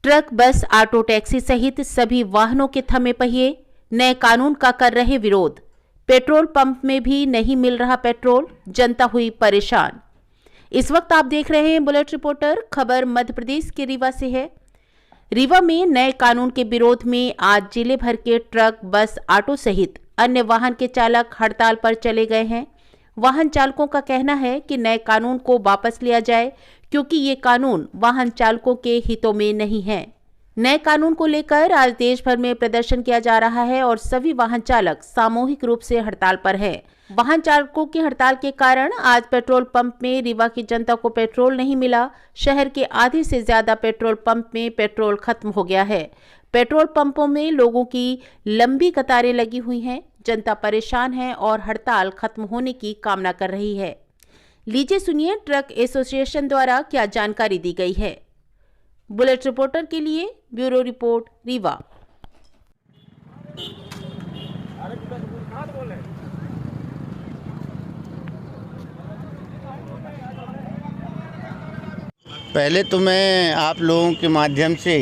Truck, बस, auto, taxi सहित सभी वाहनों के थमे पहिए नए कानून का कर रहे विरोध। पेट्रोल पंप में भी नहीं मिल रहा पेट्रोल, जनता हुई परेशान। इस वक्त आप देख रहे हैं बुलेट रिपोर्टर। खबर मध्य प्रदेश के रीवा से है। रीवा में नए कानून के विरोध में आज जिले भर के ट्रक, बस, ऑटो सहित अन्य वाहन के चालक हड़ताल पर चले गए हैं। वाहन चालकों का कहना है कि नए कानून को वापस लिया जाए क्योंकि ये कानून वाहन चालकों के हितों में नहीं है। नए कानून को लेकर आज देश भर में प्रदर्शन किया जा रहा है और सभी वाहन चालक सामूहिक रूप से हड़ताल पर है। वाहन चालकों की हड़ताल के कारण आज पेट्रोल पंप में रीवा की जनता को पेट्रोल नहीं मिला। शहर के आधे से ज्यादा पेट्रोल पंप में पेट्रोल खत्म हो गया है। पेट्रोल पंपों में लोगों की लंबी कतारें लगी हुई हैं। जनता परेशान है और हड़ताल खत्म होने की कामना कर रही है। लीजिए सुनिए ट्रक एसोसिएशन द्वारा क्या जानकारी दी गई है। बुलेट रिपोर्टर के लिए ब्यूरो रिपोर्ट रीवा। पहले तो मैं आप लोगों के माध्यम से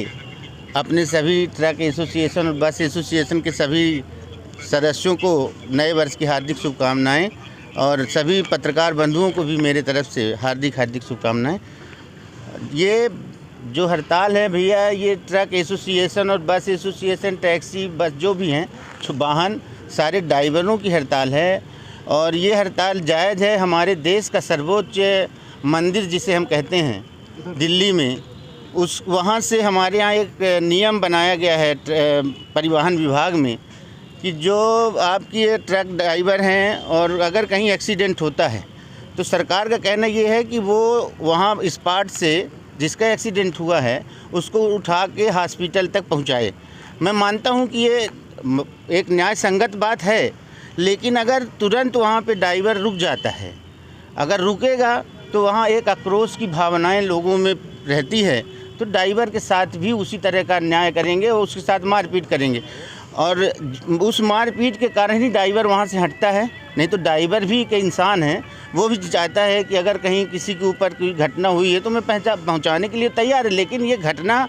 अपने सभी ट्रक एसोसिएशन और बस एसोसिएशन के सभी सदस्यों को नए वर्ष की हार्दिक शुभकामनाएं और सभी पत्रकार बंधुओं को भी मेरे तरफ से हार्दिक शुभकामनाएं। ये जो हड़ताल है भैया, ये ट्रक एसोसिएशन और बस एसोसिएशन, टैक्सी, बस जो भी हैं वाहन, सारे ड्राइवरों की हड़ताल है। और ये हड़ताल जायज़ है। हमारे देश का सर्वोच्च मंदिर जिसे हम कहते हैं दिल्ली में, वहाँ से हमारे यहाँ एक नियम बनाया गया है परिवहन विभाग में कि जो आपकी ये ट्रक ड्राइवर हैं और अगर कहीं एक्सीडेंट होता है तो सरकार का कहना ये है कि वो वहाँ स्पॉट से जिसका एक्सीडेंट हुआ है उसको उठा के हॉस्पिटल तक पहुँचाए। मैं मानता हूँ कि ये एक न्याय संगत बात है, लेकिन अगर तुरंत वहाँ पे ड्राइवर रुक जाता है, अगर रुकेगा तो वहाँ एक आक्रोश की भावनाएं लोगों में रहती है, तो ड्राइवर के साथ भी उसी तरह का न्याय करेंगे और उसके साथ मारपीट करेंगे और उस मारपीट के कारण ही ड्राइवर वहाँ से हटता है। नहीं तो ड्राइवर भी एक इंसान है, वो भी चाहता है कि अगर कहीं किसी के ऊपर कोई घटना हुई है तो मैं पहुँचाने के लिए तैयार है, लेकिन ये घटना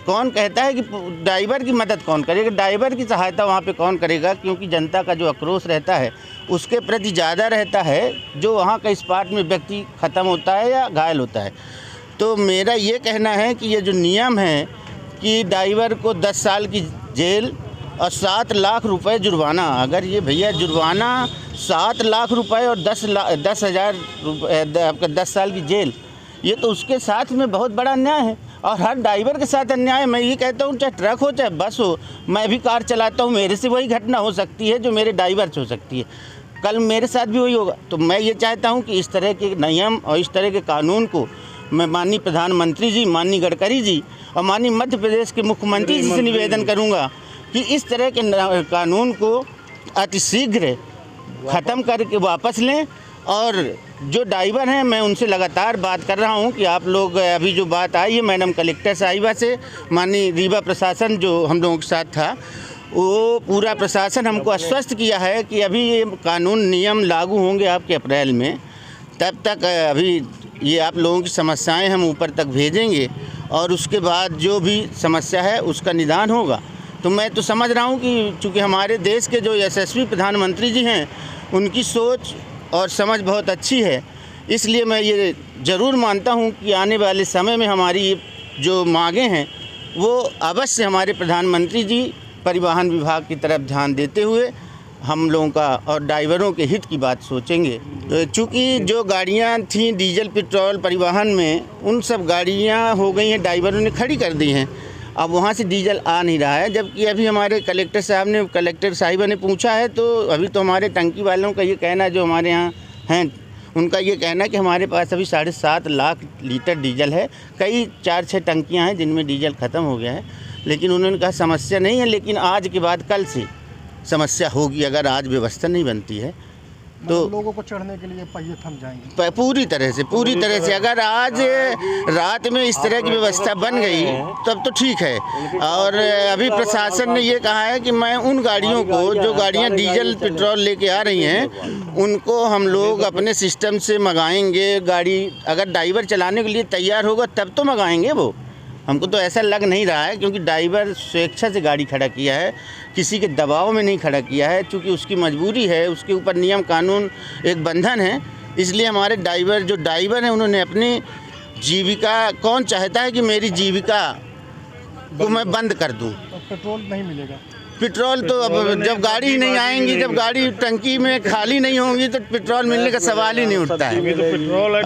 कौन कहता है कि ड्राइवर की मदद कौन करेगा, ड्राइवर की सहायता वहाँ पे कौन करेगा? क्योंकि जनता का जो आक्रोश रहता है उसके प्रति ज़्यादा रहता है जो वहाँ का स्पॉट में व्यक्ति ख़त्म होता है या घायल होता है। तो मेरा ये कहना है कि ये जो नियम है कि ड्राइवर को 10 साल की जेल और 7 लाख रुपए जुर्माना, अगर ये भैया जुर्माना 7 लाख रुपए और 10,000 रुपये आपका 10 साल की जेल, ये तो उसके साथ में बहुत बड़ा अन्याय है और हर ड्राइवर के साथ अन्याय। मैं ये कहता हूँ चाहे ट्रक हो चाहे बस हो, मैं भी कार चलाता हूँ, मेरे से वही घटना हो सकती है जो मेरे ड्राइवर से हो सकती है, कल मेरे साथ भी वही होगा। तो मैं ये चाहता हूँ कि इस तरह के नियम और इस तरह के कानून को मैं माननीय प्रधानमंत्री जी, माननीय गडकरी जी और माननीय मध्य प्रदेश के मुख्यमंत्री जी से निवेदन करूँगा कि इस तरह के कानून को अतिशीघ्र ख़त्म करके वापस लें। और जो ड्राइवर हैं मैं उनसे लगातार बात कर रहा हूं कि आप लोग अभी जो बात आई है मैडम कलेक्टर साहिबा से, माननीय रीवा प्रशासन जो हम लोगों के साथ था, वो पूरा प्रशासन हमको आश्वस्त किया है कि अभी ये कानून नियम लागू होंगे आपके अप्रैल में, तब तक अभी ये आप लोगों की समस्याएं हम ऊपर तक भेजेंगे और उसके बाद जो भी समस्या है उसका निदान होगा। तो मैं तो समझ रहा हूँ कि चूँकि हमारे देश के जो यशस्वी प्रधानमंत्री जी हैं उनकी सोच और समझ बहुत अच्छी है, इसलिए मैं ये ज़रूर मानता हूँ कि आने वाले समय में हमारी जो मांगें हैं वो अवश्य हमारे प्रधानमंत्री जी परिवहन विभाग की तरफ ध्यान देते हुए हम लोगों का और ड्राइवरों के हित की बात सोचेंगे। चूँकि जो गाड़ियाँ थीं डीजल पेट्रोल परिवहन में, उन सब गाड़ियाँ हो गई हैं, ड्राइवरों ने खड़ी कर दी हैं, अब वहाँ से डीजल आ नहीं रहा है। जबकि अभी हमारे कलेक्टर साहिबा ने पूछा है तो अभी तो हमारे टंकी वालों का ये कहना है, जो हमारे यहाँ हैं उनका ये कहना है कि हमारे पास अभी 7.5 लाख लीटर डीजल है। कई 4-6 टंकियाँ हैं जिनमें डीजल ख़त्म हो गया है, लेकिन उन्होंने कहा समस्या नहीं है, लेकिन आज के बाद कल से समस्या होगी अगर आज व्यवस्था नहीं बनती है तो लोगों को चढ़ने के लिए पहिए थम जाएंगे पूरी तरह से। अगर आज रात में इस तरह की व्यवस्था बन गई तब तो ठीक है। और अभी प्रशासन ने ये कहा है कि मैं उन गाड़ियों को, जो गाड़ियां डीजल पेट्रोल लेके आ रही हैं, उनको हम लोग अपने सिस्टम से मंगाएंगे। गाड़ी अगर ड्राइवर चलाने के लिए तैयार होगा तब तो मंगाएंगे वो। हमको तो ऐसा लग नहीं रहा है, क्योंकि ड्राइवर स्वेच्छा से गाड़ी खड़ा किया है, किसी के दबाव में नहीं खड़ा किया है, क्योंकि उसकी मजबूरी है, उसके ऊपर नियम कानून एक बंधन है। इसलिए हमारे ड्राइवर हैं उन्होंने अपनी जीविका, कौन चाहता है कि मेरी जीविका को मैं बंद कर दूं? तो पेट्रोल नहीं मिलेगा। पेट्रोल तो अब जब गाड़ी नहीं आएंगी, जब गाड़ी टंकी में खाली नहीं होंगी तो पेट्रोल मिलने का सवाल ही नहीं उठता है।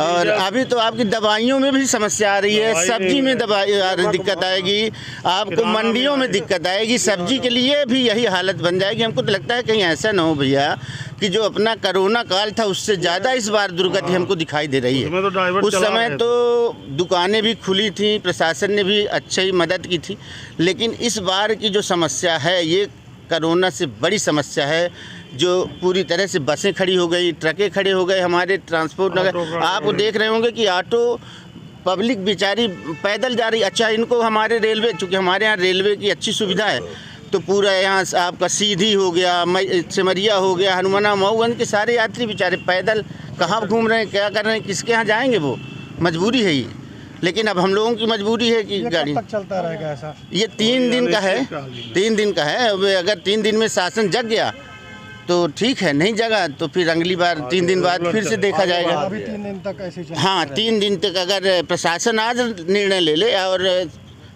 और अभी तो आपकी दवाइयों में भी समस्या आ रही है, सब्जी में दिक्कत आएगी, आपको मंडियों में दिक्कत आएगी, सब्जी के लिए भी यही हालत बन जाएगी। हमको तो लगता है कहीं ऐसा ना हो भैया कि जो अपना कोरोना काल था उससे ज़्यादा इस बार दुर्गति हमको दिखाई दे रही है। उस समय तो दुकानें भी खुली थी, प्रशासन ने भी अच्छी मदद की थी, लेकिन इस बार की जो समस्या है ये कोरोना से बड़ी समस्या है, जो पूरी तरह से बसें खड़ी हो गई, ट्रकें खड़े हो गए, हमारे ट्रांसपोर्ट नगर आप देख रहे होंगे कि ऑटो पब्लिक बेचारी पैदल जा रही। अच्छा, इनको हमारे रेलवे, चूँकि हमारे यहाँ रेलवे की अच्छी सुविधा है, तो पूरा यहाँ आपका सीधी हो गया, सिमरिया हो गया, हनुमाना, मऊगंज के सारे यात्री बेचारे पैदल कहाँ घूम रहे हैं, क्या कर रहे हैं, किसके यहाँ जाएंगे? वो मजबूरी है ये। लेकिन अब हम लोगों की मजबूरी है कि गाड़ी तक चलता रहेगा ऐसा? ये 3 दिन का है, 3 दिन का है। अब अगर 3 दिन में शासन जग गया तो ठीक है, नहीं जगा तो फिर अगली बार 3 दिन बाद फिर से देखा जाएगा। अभी 3 दिन तक ऐसे ही हाँ, 3 दिन तक अगर प्रशासन आज निर्णय ले ले और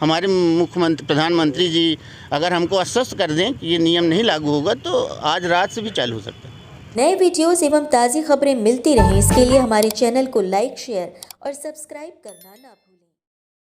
हमारे मुख्यमंत्री प्रधानमंत्री जी अगर हमको आश्वस्त कर दें कि ये नियम नहीं लागू होगा तो आज रात से भी चालू हो सकता है। नए वीडियोस एवं ताज़ी खबरें मिलती रहें, इसके लिए हमारे चैनल को लाइक, शेयर और सब्सक्राइब करना ना भूलें।